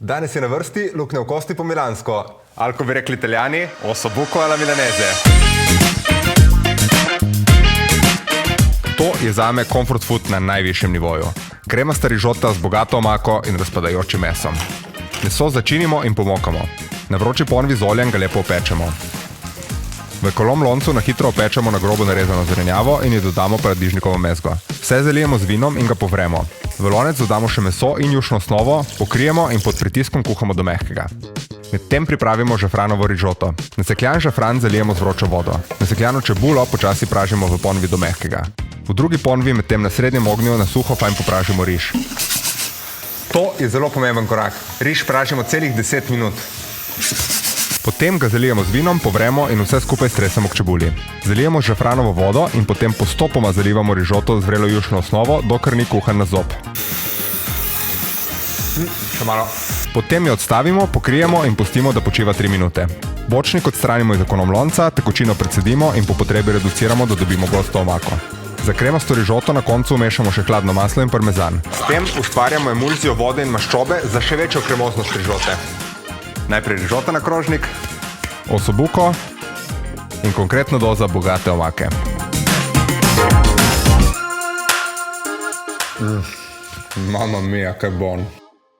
Danes je na vrsti luknja v kosti po milansko. Ali ko bi rekli Italijani, osobuco alla milanese. To je zame comfort food na najvišjem nivoju. Kremasta rižota z bogato omako in razpadajočim mesom. Meso začinimo in pomokamo. Na vroči ponvi z oljem ga lepo opečemo. V ekolom loncu na hitro opečemo na grobo narezano zelenjavo in ji dodamo paradižnikovo mezgo. Vse zalijemo z vinom in ga povremo. V lonec dodamo še meso in jušno osnovo, pokrijemo in pod pritiskom kuhamo do mehkega. Medtem pripravimo žafranovo rižoto. Nasekljan žafran zalijemo z vročo vodo. Nasekljano čebulo počasi pražimo v ponvi do mehkega. V drugi ponvi medtem na srednjem ognju na suho fajn popražimo riž. To je zelo pomemben korak. Riž pražimo celih 10 minut. Potem ga zalijemo z vinom, povremo in vse skupaj stresemo k čebuli. Zalijemo žafranovo vodo in potem postopoma zalivamo rižoto z vrelo jušno osnovo, dokler ni kuhan na zob. Še malo. Potem jo odstavimo, pokrijemo in pustimo, da počiva 3 minute. Bočnik odstranimo iz ekolom lonca, tekočino precedimo in po potrebi reduciramo, da dobimo gosto omako. Za kremasto rižoto na koncu vmešamo še hladno maslo in parmezan. S tem ustvarjamo emulzijo vode in maščobe za še večjo kremoznost rižote. Najprej rižota na krožnik, osobuco in konkretno doza bogate omake. Mamma mia, kaj bon.